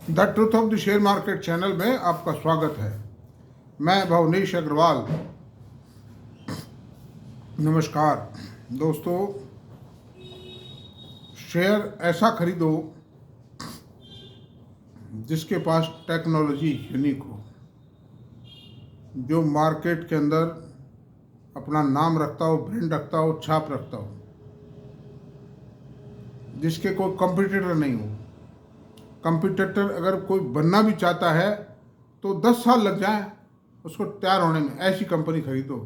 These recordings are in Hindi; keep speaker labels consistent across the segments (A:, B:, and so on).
A: The truth of the share market channel में आपका स्वागत है। मैं भवनीश अग्रवाल। नमस्कार दोस्तों, शेयर ऐसा खरीदो जिसके पास टेक्नोलॉजी यूनिक हो, जो मार्केट के अंदर अपना नाम रखता हो, ब्रांड रखता हो, छाप रखता हो, जिसके कोई कंपटीटर नहीं हो। कंपटीटर अगर कोई बनना भी चाहता है तो 10 साल लग जाए उसको तैयार होने में, ऐसी कंपनी खरीदो।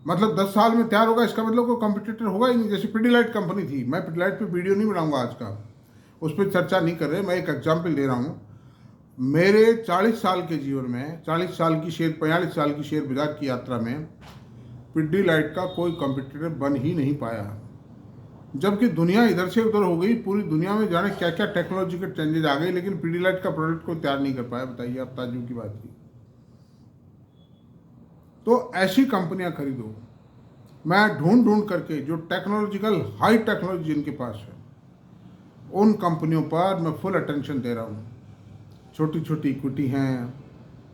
A: मतलब 10 साल में तैयार होगा, इसका मतलब कोई कंपटीटर होगा ही नहीं। जैसे पिडीलाइट कंपनी थी, मैं पिडीलाइट पे वीडियो नहीं बनाऊंगा आज का, उस पर चर्चा नहीं कर रहे, मैं एक एग्जाम्पल दे रहा हूँ। मेरे 40 साल के जीवन में, 40 साल की शेयर 45 साल की शेयर बाजार की यात्रा में पिडीलाइट का कोई कंपटीटर बन ही नहीं पाया। जबकि दुनिया इधर से उधर हो गई, पूरी दुनिया में जाने क्या क्या टेक्नोलॉजी के चेंजेज आ गए, लेकिन पिडीलाइट का प्रोडक्ट को तैयार नहीं कर पाया। बताइए आप, ताज्जुब की बात थी। तो ऐसी कंपनियां खरीदो। मैं ढूंढ करके जो टेक्नोलॉजिकल हाई टेक्नोलॉजी जिनके पास है, उन कंपनियों पर मैं फुल अटेंशन दे रहा हूँ। छोटी छोटी इक्विटी हैं,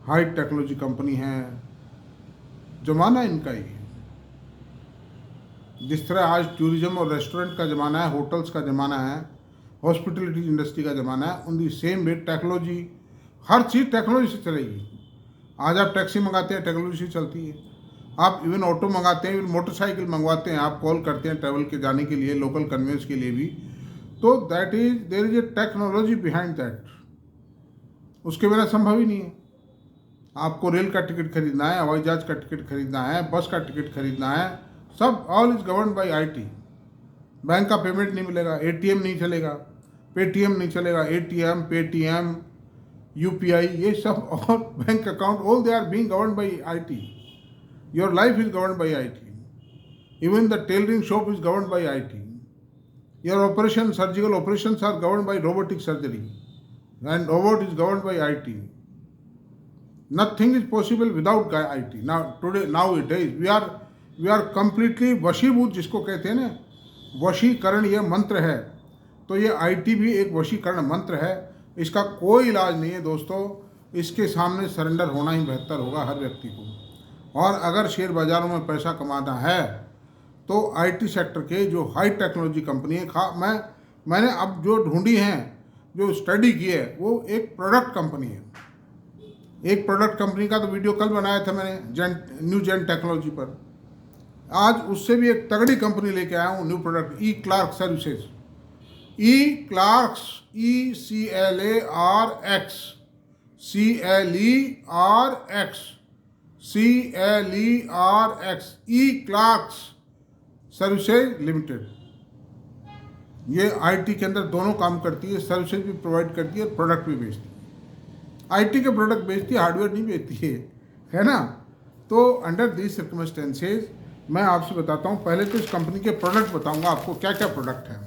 A: हाई टेक्नोलॉजी कंपनी हैं, जमाना इनका ही है। जिस तरह आज टूरिज्म और रेस्टोरेंट का ज़माना है, होटल्स का ज़माना है, हॉस्पिटलिटी इंडस्ट्री का ज़माना है, उन the same way technology, her cheese technology से चलेगी। आज आप टैक्सी मंगाते हैं, टेक्नोलॉजी से चलती है। आप इवन ऑटो मंगाते हैं, इवन मोटरसाइकिल मंगवाते हैं, आप कॉल करते हैं ट्रैवल के जाने के लिए, लोकल कन्वेंस के लिए भी, तो that is there is a technology behind that. उसके बिना संभव ही नहीं है। आपको रेल का टिकट खरीदना है, हवाई जहाज का टिकट खरीदना है, बस का टिकट खरीदना है, सब all is govern by IT. Bank का पेमेंट नहीं मिलेगा, एटीएम नहीं चलेगा, पेटीएम नहीं चलेगा, एटीएम, पेटीएम, यूपीआई, ये सब और bank account, all they are being govern by IT. Your life is govern by IT. Even the tailoring shop is govern by IT. Your operation, surgical operations are govern by robotic surgery and robot is governed by IT. Nothing is possible without IT. Nowadays we are completely वशीभूत, जिसको कहते हैं ना, वशीकरण ये मंत्र है। तो ये IT भी एक वशीकरण मंत्र है। इसका कोई इलाज नहीं है दोस्तों। इसके सामने सरेंडर होना ही बेहतर होगा हर व्यक्ति को। और अगर शेयर बाजारों में पैसा कमाना है तो IT सेक्टर के जो हाई टेक्नोलॉजी कंपनी है, मैंने अब जो ढूंढी हैं, जो स्टडी की है, वो एक प्रोडक्ट कंपनी है। एक प्रोडक्ट कंपनी का तो वीडियो कल बनाया था मैंने, न्यू जेन टेक्नोलॉजी पर। आज उससे भी एक तगड़ी कंपनी लेके आया हूँ, न्यू प्रोडक्ट, ई क्लार्क सर्विसेज। ई क्लार्क्स, ECLARX, CLERX, ई क्लार्क्स सर्विसेज लिमिटेड। ये आईटी के अंदर दोनों काम करती है, सर्विसेज भी प्रोवाइड करती है, प्रोडक्ट भी बेचती है। आईटी के प्रोडक्ट बेचती है, हार्डवेयर नहीं बेचती है ना। तो अंडर दिस सर्कमस्टेंसेज मैं आपसे बताता हूँ। पहले तो इस कंपनी के प्रोडक्ट बताऊंगा आपको, क्या क्या प्रोडक्ट हैं।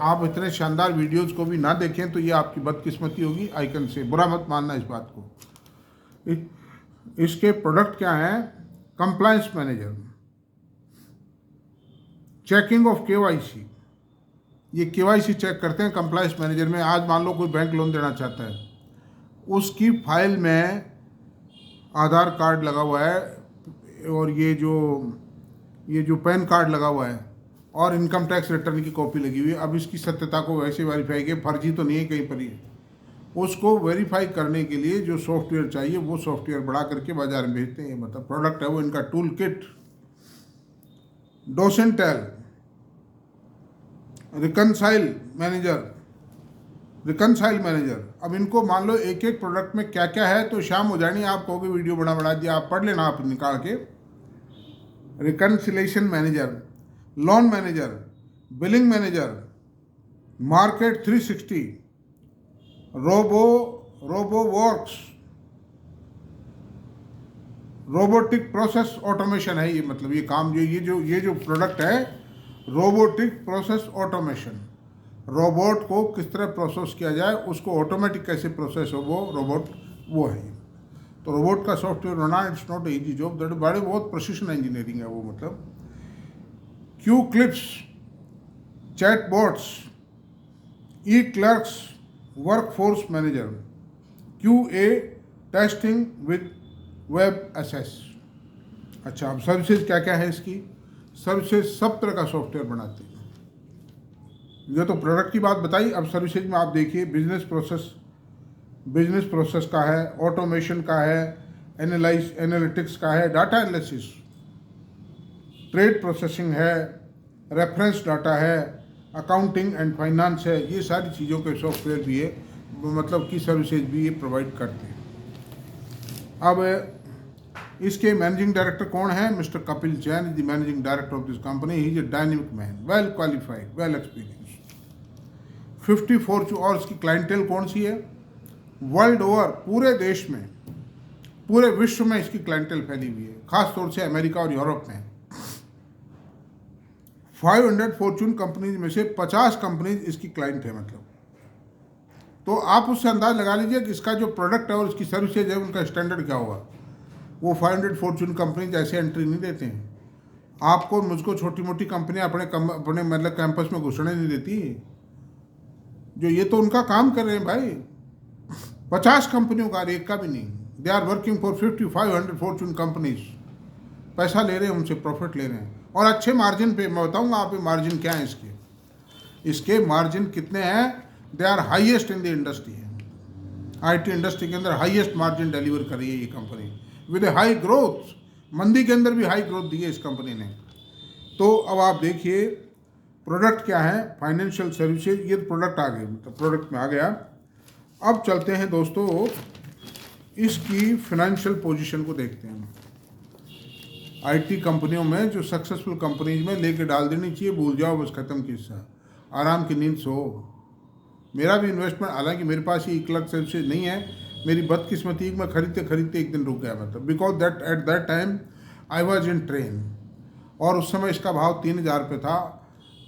A: आप इतने शानदार वीडियोस को भी ना देखें तो ये आपकी बदकिस्मती होगी। आइकन से बुरा मत मानना इस बात को। इसके प्रोडक्ट क्या हैं? Compliance manager, checking of KYC। ये KYC चेक करते हैं कंप्लायंस मैनेजर में। आज मान लो कोई बैंक लोन देना चाहता है, उसकी फाइल में आधार कार्ड लगा हुआ है और ये जो पैन कार्ड लगा हुआ है और इनकम टैक्स रिटर्न की कॉपी लगी हुई है। अब इसकी सत्यता को वैसे वेरीफाई किया, फर्जी तो नहीं है कहीं पर ही। उसको वेरीफाई करने के लिए जो सॉफ्टवेयर चाहिए वो सॉफ्टवेयर बढ़ा करके बाजार में भेजते हैं। मतलब प्रोडक्ट है वो इनका टूल किट। डोसेंटेल, रिकनसाइल मैनेजर। अब इनको मान लो एक एक प्रोडक्ट में क्या क्या है, तो शाम हो जानी, आप कहोगे वीडियो बना दिया, आप पढ़ लेना आप निकाल के। Reconciliation manager, loan manager, billing manager, market 360, Roboworks, robotic process automation है ये। मतलब ये काम ये जो प्रोडक्ट है, रोबोटिक प्रोसेस ऑटोमेशन। रोबोट को किस तरह प्रोसेस किया जाए, उसको ऑटोमेटिक कैसे प्रोसेस हो, वो रोबोट वो है। तो रोबोट का सॉफ्टवेयर बनाना it's not easy job, that बड़े बहुत प्रोसिशन इंजीनियरिंग है वो। मतलब Q clips, chat bots, e clerks workforce manager, QA testing with web access. अच्छा, अब सर्विसेज क्या क्या है इसकी? सर्विसेज सब तरह का सॉफ्टवेयर बनाती है। ये तो प्रोडक्ट की बात बताई, अब सर्विसेज में आप देखिए बिजनेस प्रोसेस का है, ऑटोमेशन का है, एनालिटिक्स का है, डाटा एनालिसिस, ट्रेड प्रोसेसिंग है, रेफरेंस डाटा है, अकाउंटिंग एंड फाइनेंस है। ये सारी चीज़ों के सॉफ्टवेयर भी है, मतलब की सर्विसेज भी ये प्रोवाइड करते हैं। अब इसके मैनेजिंग डायरेक्टर कौन है? Mister Kapil Jain is the managing director of this company. He is a dynamic man, well qualified, well experience. 54 और इसकी क्लाइंटेल कौन सी है? वर्ल्ड ओवर, पूरे देश में, पूरे विश्व में इसकी क्लाइंटेल फैली हुई है, खास तौर से अमेरिका और यूरोप में। 500 फॉर्चून कंपनीज में से 50 कंपनीज इसकी क्लाइंट है। मतलब तो आप उससे अंदाज लगा लीजिए कि इसका जो प्रोडक्ट है और इसकी सर्विसेज है उनका स्टैंडर्ड क्या होगा। वो 500 फॉर्चून कंपनीज ऐसे एंट्री नहीं देते हैं। आपको मुझको छोटी मोटी कंपनियां अपने मतलब कैंपस में घुसने नहीं देती, जो ये तो उनका काम कर रहे हैं भाई। 50 कंपनियों का, एक का भी नहीं। They are working for 500 fortune companies. पैसा ले रहे हैं उनसे, प्रॉफिट ले रहे हैं और अच्छे मार्जिन पे। मैं बताऊंगा आप मार्जिन क्या है इसके मार्जिन कितने हैं। They are highest in the industry है। IT इंडस्ट्री के अंदर हाईएस्ट मार्जिन डिलीवर कर रही है ये company with a high growth. मंदी के अंदर भी हाई ग्रोथ दी है इस कंपनी ने। तो अब आप देखिए प्रोडक्ट क्या है, फाइनेंशियल सर्विसेज। ये प्रोडक्ट आ गए, मतलब प्रोडक्ट में आ गया। अब चलते हैं दोस्तों, इसकी फाइनेंशियल पोजीशन को देखते हैं। IT कंपनियों में जो सक्सेसफुल कंपनीज में लेके डाल देनी चाहिए, भूल जाओ बस, खत्म किस्सा, आराम की नींद सो। मेरा भी इन्वेस्टमेंट, हालांकि मेरे पास ये क्लर्क सर्विसेज नहीं है, मेरी बदकिस्मती मैं खरीदते खरीदते एक दिन रुक गया। मतलब because that at that time I was in train, और उस समय इसका भाव 3000 रुपये था।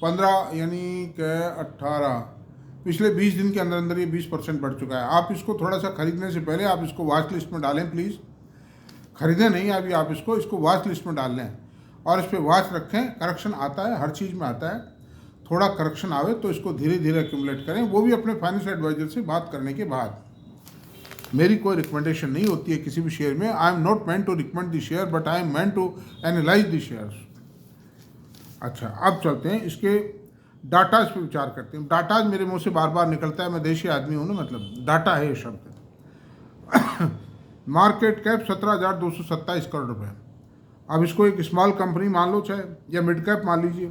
A: 15 यानी कि 18 पिछले 20 दिन के अंदर अंदर ये 20% बढ़ चुका है। आप इसको थोड़ा सा खरीदने से पहले आप इसको वॉच लिस्ट में डालें प्लीज़। खरीदें नहीं अभी, आप इसको वॉच लिस्ट में डाल लें और इस पर वॉच रखें। करेक्शन आता है, हर चीज़ में आता है। थोड़ा करेक्शन आवे तो इसको धीरे धीरे एक्यूमुलेट करें, वो भी अपने फाइनेंशियल एडवाइजर से बात करने के बाद। मेरी कोई रिकमेंडेशन नहीं होती है किसी भी शेयर में। I am not meant to recommend the share, but I am meant to analyze the shares. अच्छा, अब चलते हैं इसके डाटाज पे विचार करते हैं। डाटाज मेरे मुंह से बार बार निकलता है, मैं देशी आदमी हूँ ना, मतलब डाटा है ये शब्द। मार्केट कैप 17,227 करोड़ रुपए। अब इसको एक स्मॉल कंपनी मान लो चाहे, या मिड कैप मान लीजिए।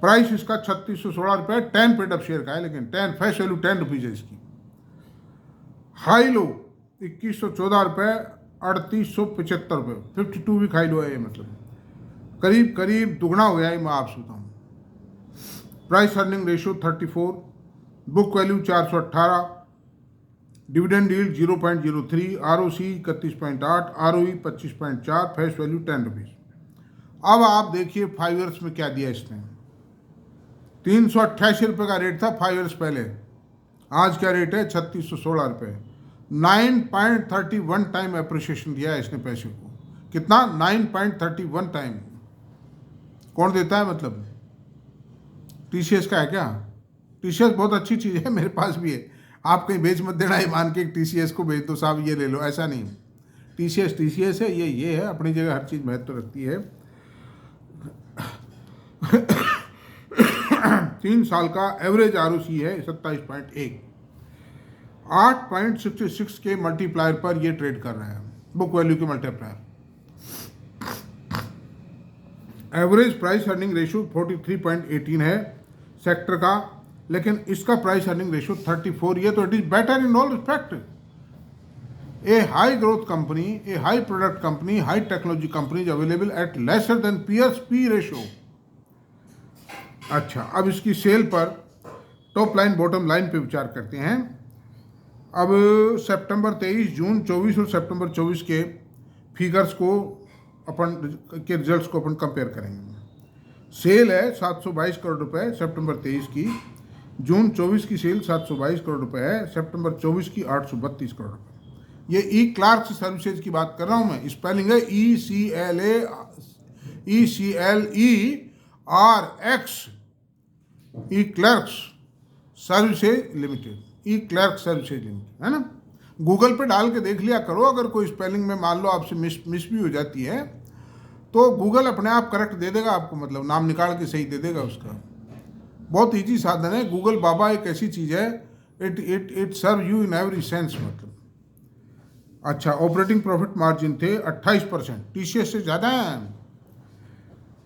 A: प्राइस इसका 3616 रुपये 10 पेड अप शेयर का है, लेकिन 10 फेस वैल्यू 10 रुपीज़ है इसकी। हाई लो 2114 रुपये 3875 रुपये, 52 वीक हाई लो है ये। मतलब करीब करीब दुगना हो गया है, मैं आपसे बताऊँ। Price earning ratio 34, book value 418, dividend yield 0.03, ROC 31.8, ROE 25.4, face value 10 rupees. अब आप देखिए 5 ईयर्स में क्या दिया इसने। 388 रुपये का रेट था 5 ईयर्स पहले, आज क्या रेट है 3616 रुपये। 9.31 टाइम अप्रिशिएशन दिया है इसने पैसे को। कितना? 9.31 टाइम। कौन देता है? मतलब TCS का है क्या? TCS बहुत अच्छी चीज़ है, मेरे पास भी है। आप कहीं बेच मत देना, ये मान के TCS को बेच दो साहब ये ले लो, ऐसा नहीं। TCS है, ये है, अपनी जगह हर चीज़ महत्व रखती है। 3 साल का एवरेज ROC है 27.1, 8.66 के मल्टीप्लायर पर ये ट्रेड कर रहे हैं, बुक वैल्यू के multiplier. Average price earning ratio 43.18 है सेक्टर का, लेकिन इसका प्राइस अर्निंग रेशियो 34। ये तो it is better in all respect. A high growth company, a high product company, high technology company is available at lesser than peers P ratio. अच्छा, अब इसकी सेल पर टॉप लाइन बॉटम लाइन पे विचार करते हैं। अब सितंबर 23, जून 24 और सितंबर 24 के फिगर्स को के रिजल्ट्स को अपन कंपेयर करेंगे। सेल है 722 करोड़ रुपए सितंबर 23 की, जून 24 की सेल 722 करोड़ रुपए है, सितंबर 24 की 832 करोड़ रुपए। ये ई क्लार्क्स सर्विसेज की बात कर रहा हूँ मैं। स्पेलिंग है ECLERX, ई क्लर्क्स सर्विसेज लिमिटेड, ई क्लर्क सर्विसेज लिमिटेड, है ना। गूगल पे डाल के देख लिया करो, अगर कोई स्पेलिंग में मान लो आपसे मिस भी हो जाती है तो गूगल अपने आप करेक्ट दे देगा आपको, मतलब नाम निकाल के सही दे देगा उसका। बहुत ईजी साधन है। गूगल बाबा एक ऐसी चीज़ है, it serve you in every sense, मतलब। अच्छा, ऑपरेटिंग प्रॉफिट मार्जिन थे 28%, टीसीएस से ज़्यादा है।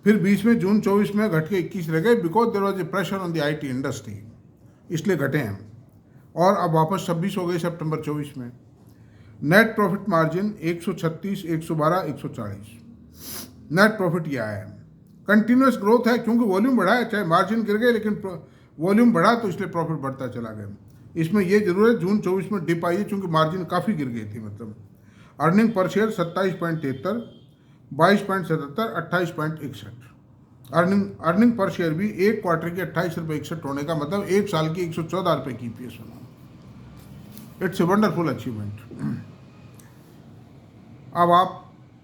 A: फिर बीच में जून 24 में घट के 21 रह गए, because there was a pressure on the IT industry, इसलिए घटे हैं। और अब वापस 26 हो गए सितंबर 24 में। Net profit margin 136, 112, 140 net profit ये आया है। कंटिन्यूस ग्रोथ है, क्योंकि वॉल्यूम बढ़ा है, चाहे मार्जिन गिर गए लेकिन वॉल्यूम बढ़ा तो इसलिए प्रॉफिट बढ़ता चला गया। इसमें यह जरूर है जून 24 में डिप आई है, क्योंकि मार्जिन काफ़ी गिर गई थी, मतलब। Earning per share 27.73, 22.77, 28.61। Earning per share भी एक क्वार्टर की 28.61 होने का मतलब एक साल की 114 रुपये की ईपीएस होना। It's a wonderful achievement. अब आप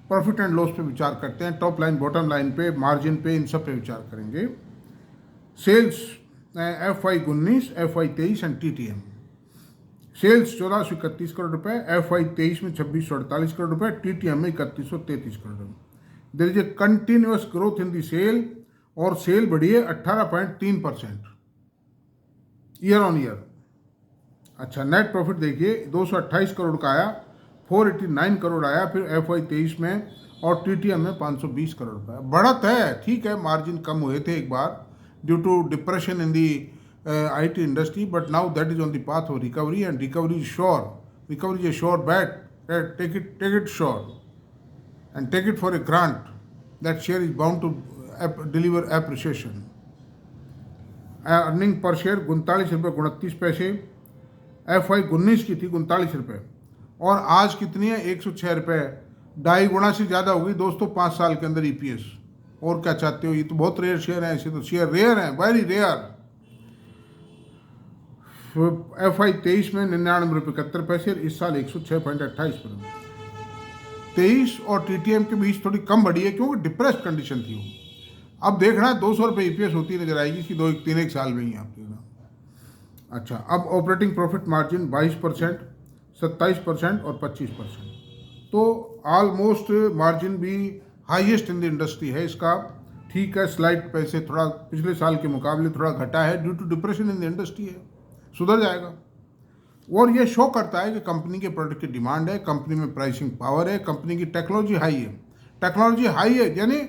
A: प्रॉफिट एंड लॉस पे विचार करते हैं, टॉप लाइन, बॉटम लाइन पे, मार्जिन पे, इन सब पे विचार करेंगे। Sales FY 19, FY 23 and TTM। Sales 1431 crore रुपए, FY 23 में 2648 करोड़ रुपए, TTM में 3133 करोड़ रुपए। There is a continuous growth in the sale, और सेल बढ़ी है 18.3% ईयर ऑन ईयर। अच्छा, नेट प्रॉफिट देखिए 228 करोड़ का आया, 489 करोड़ आया फिर FY 23 में, और TTM में 520 करोड़ रुपए। बढ़त है, ठीक है, मार्जिन कम हुए थे एक बार due to depression in the IT industry, but now that is on the path of recovery, and recovery is sure. Recovery is sure bet, take it sure and take it for a granted that share is bound to deliver appreciation. Earning per share 39 रुपये 29 पैसे, FY 19 की थी 39 रुपये, और आज कितनी है 106 रुपये, 2.5 गुना से ज़्यादा होगी दोस्तों 5 साल के अंदर EPS। और क्या चाहते हो, ये तो बहुत रेयर शेयर है, ऐसे तो शेयर रेयर हैं, वेरी रेयर। FY 23 में 99 रुपये 71 पैसे, इस साल 106.28 रुपये। 23 और TTM के बीच थोड़ी कम बढ़ी है, क्योंकि डिप्रेस्ड कंडीशन थी वो। अब देखना है 200 रुपये EPS होती नजर आएगी कि 3 साल में ही आप देखना। अच्छा, अब ऑपरेटिंग प्रॉफिट मार्जिन 22%, 27% और 25%, तो ऑलमोस्ट मार्जिन भी हाईएस्ट इन द इंडस्ट्री है इसका। ठीक है, स्लाइड पैसे थोड़ा पिछले साल के मुकाबले थोड़ा घटा है due to depression in the industry है, सुधर जाएगा। और ये शो करता है कि कंपनी के प्रोडक्ट की डिमांड है, कंपनी में प्राइसिंग पावर है, कंपनी की टेक्नोलॉजी हाई है। टेक्नोलॉजी हाई है यानी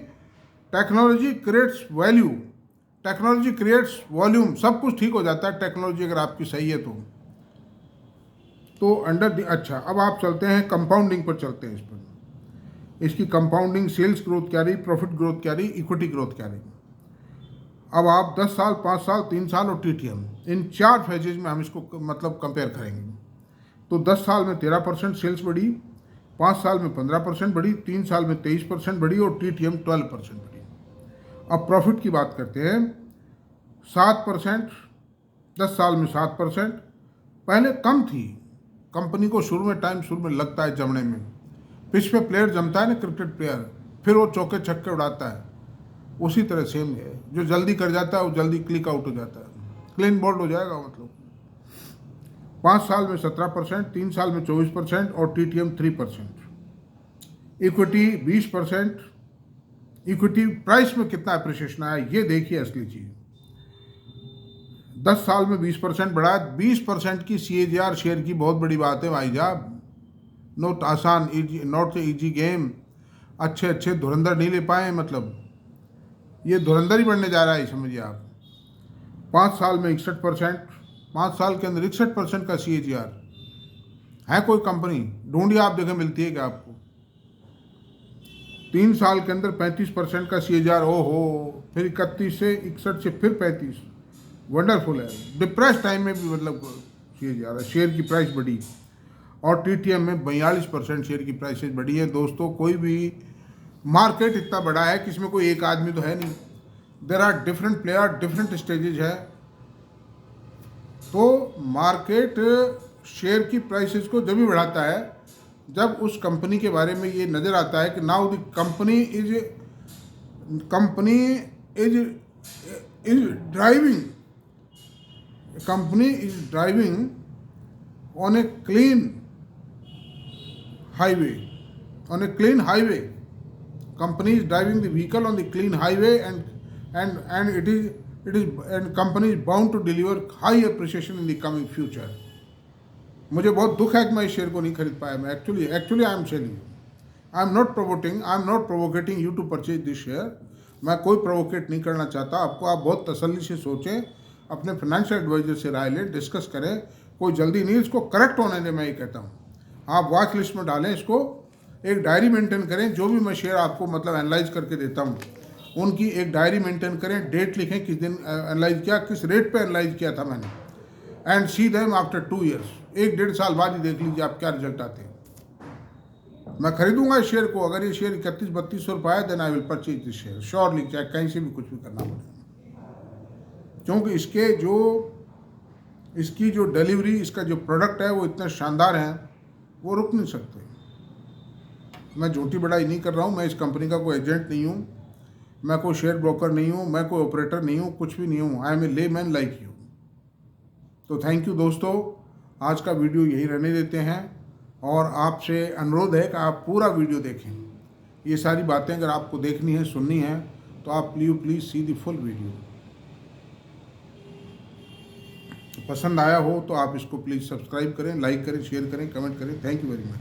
A: technology creates value, technology creates volume, सब कुछ ठीक हो जाता है टेक्नोलॉजी अगर आपकी सही है तो अंडर दी। अच्छा, अब आप चलते हैं कंपाउंडिंग पर, चलते हैं इस पर। इसकी कंपाउंडिंग सेल्स ग्रोथ क्या रही, प्रॉफिट ग्रोथ क्या रही, इक्विटी ग्रोथ क्या रही। अब आप 10 साल, 5 साल, 3 साल और TTM, इन 4 फेजेज में हम इसको मतलब कंपेयर करेंगे। तो 10 साल में 13% सेल्स बढ़ी, 5 साल में 15% बढ़ी, 3 साल में 23% बढ़ी, और TTM 12% बढ़ी। अब प्रॉफिट की बात करते हैं, 7%, 10 साल में 7%। पहले कम थी, कंपनी को शुरू में लगता है जमने में, पिच पे प्लेयर जमता है ना, क्रिकेट प्लेयर, फिर वो चौके छक्के उड़ाता है, उसी तरह सेम है। जो जल्दी कर जाता है वो जल्दी क्लिक आउट हो जाता है, क्लीन बोल्ड हो जाएगा मतलब। 5 साल में 17%, 3 साल में 24% और TTM 3%। इक्विटी 20%। इक्विटी प्राइस में कितना अप्रिसिएशन आया ये देखिए, असली चीज़। 10 साल में 20% बढ़ा, 20% की CAGR शेयर की बहुत बड़ी बात है भाई साहब। नोट आसान, नॉट इजी गेम। अच्छे धुरंधर नहीं ले पाए, मतलब ये धुरंधर ही बढ़ने जा रहा है, समझिए आप। 5 साल में 61%, 5 साल के अंदर 61% का CAGR है। कोई कंपनी ढूंढिए आप, देखें मिलती है क्या आपको। 3 साल के अंदर 35% का CAGR, ओहो, फिर 31 से 61 से फिर 35, वंडरफुल है। डिप्रेस टाइम में भी मतलब CAGR है, शेयर की प्राइस बढ़ी। और TTM में 42% शेयर की प्राइसेज बढ़ी है। दोस्तों, कोई भी मार्केट इतना बड़ा है कि इसमें कोई एक आदमी तो है नहीं, there are different player, different stages है। तो मार्केट शेयर की प्राइसेस को जब भी बढ़ाता है जब उस कंपनी के बारे में ये नज़र आता है कि now the company is driving company is driving on a clean highway. On a clean highway, company is driving the vehicle on the clean highway, and it is and company is bound to deliver high appreciation in the coming future. मुझे बहुत दुख है कि मैं इस शेयर को नहीं खरीद पाया. मैं actually I am selling, I am not provocating you to purchase this share. मैं कोई प्रोवोकेट नहीं करना चाहता आपको. आप बहुत तसल्ली से सोचें, अपने फाइनेंशियल एडवाइजर से राय लें, डिस्कस करें. कोई जल्दी नहीं, इसको करेक्ट होने दें. मैं ये कहता हूँ आप वॉच लिस्ट में डालें इसको, एक डायरी मेंटेन करें. जो भी मैं शेयर आपको मतलब एनालाइज करके देता हूँ उनकी एक डायरी मेंटेन करें. डेट लिखें किस दिन एनालाइज किया, किस रेट पे एनालाइज किया था मैंने, and see them after 2 years. 1-1.5 साल बाद ही देख लीजिए आप क्या रिजल्ट आते हैं. मैं खरीदूंगा इस शेयर को. अगर ये शेयर 31-32 रुपये आया then I will purchase this share surely, चाहे कहीं से भी कुछ भी करना पड़े. क्योंकि इसकी जो डिलीवरी, इसका जो प्रोडक्ट है वो इतना शानदार है, वो रुक नहीं सकते. मैं झूठी बड़ाई नहीं कर रहा हूँ. मैं इस कंपनी का कोई एजेंट नहीं हूँ, मैं कोई शेयर ब्रोकर नहीं हूँ, मैं कोई ऑपरेटर नहीं हूँ, कुछ भी नहीं हूँ. I am a layman like you. तो थैंक यू दोस्तों, आज का वीडियो यही रहने देते हैं और आपसे अनुरोध है कि आप पूरा वीडियो देखें. ये सारी बातें अगर आपको देखनी है, सुननी है, तो आप please see the full video. पसंद आया हो तो आप इसको प्लीज़ सब्सक्राइब करें, लाइक करें, शेयर करें, कमेंट करें. Thank you very much.